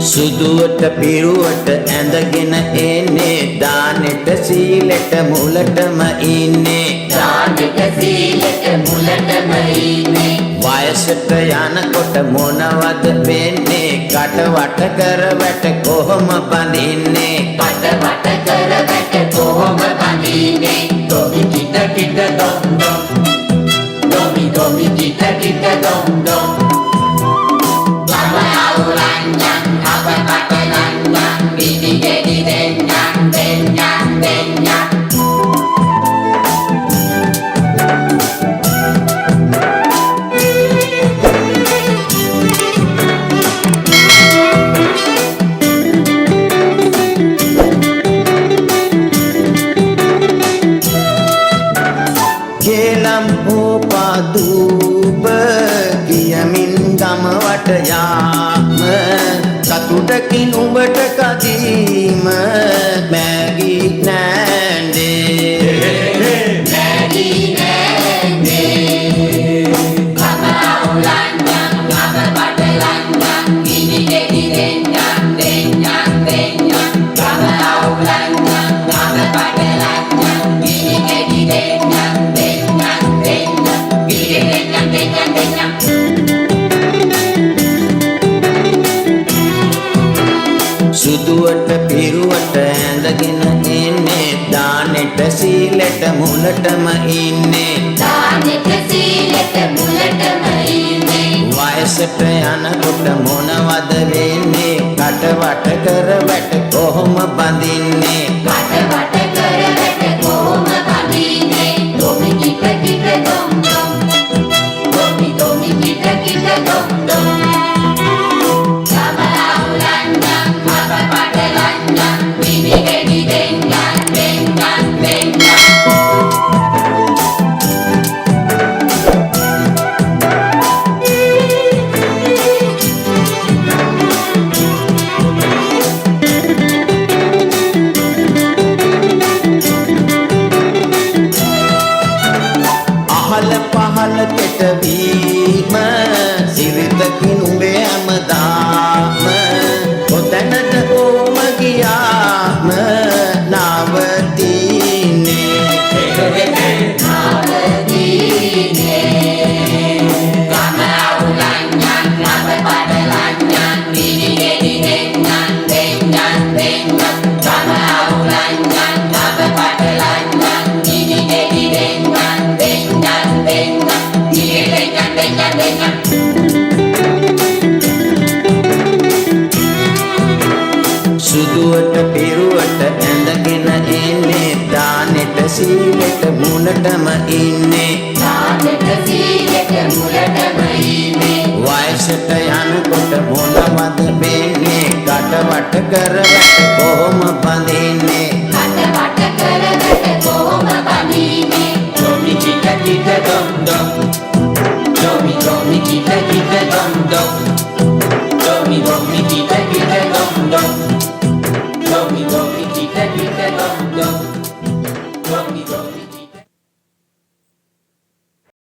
සුදුවට පිරුවට ඇඳගෙන එන්නේ දානෙට සීලෙට මුලටම ඉන්නේ දානෙට සීලෙට මුලටම ඉන්නේ වයසට යනකොට මොනවද වෙන්නේ කටවට කර වැට කොහොම බඳින්නේ කටවට කර වැට කොහොම බඳින්නේ දොමි කිට කිට දොම් දොම් දොමි දොමි කිට කිට දොම් දොම් දූප කියමින් ගමවට යාම සතුටකින් උඹට කදීම මැගී නෑන්දේ මැගී නෑන්දේ කම අවුලන්නම් අබ බඩලන්නම් ගිනි ගෙඩි දෙන්නම් දෙන්නම් දෙන්නම් කම අවුලන්නම් අබ බඩලන්නම් ගිනි ගෙඩි දෙන්නම් දෙන්නම් දෙන්නම් ගිනි දෙන්නම් දෙන්නම් දෙන්නම් සුදුවට පිරුවට ඇඳගෙන එන්නේ දානෙට සීලෙට මුලටම ඉන්නේ දානෙට සීලෙට මුලටම ඉන්නේ වයසට යනකොට මොනවද වෙන්නේ කටවට කර වැට කොහොම බඳින්නේ කටවට කර වැට කොහොම බඳින්නේ දොමි කිට කිට දොම් දොම් දොමි දොමි කිට කිට දොම් දොම් පහල කෙටවීම සිරිතකින් උඹේ හැමදාම කොතැනට ඕම ගියාම නවතින්නේ ගම අවුලන්නම් අබ බඩලන්නම් ගිනි ගෙඩි දෙන්නම් දෙන්නම් දෙන්නම් ගම අවුලන්නම් අබ බඩලන්නම් ගිනි ගෙඩි දෙන්නම් දෙන්නම් දෙන්නම් ගිනි දෙන්නම් දෙන්නම් දෙන්නම් සුදුවට පිරුවට ඇඳගෙන එන්නේ දානෙට සීලෙට මුලටම ඉන්නේ දානෙට සීලෙට මුලටම ඉන්නේ වයසට යනකොට මොනවද වෙන්නේ කටවට කර වැට කොහොම බඳින්නේ කටවට කර වැට කොහොම බඳින්නේ දොමි කිට කිට දොම් දොම්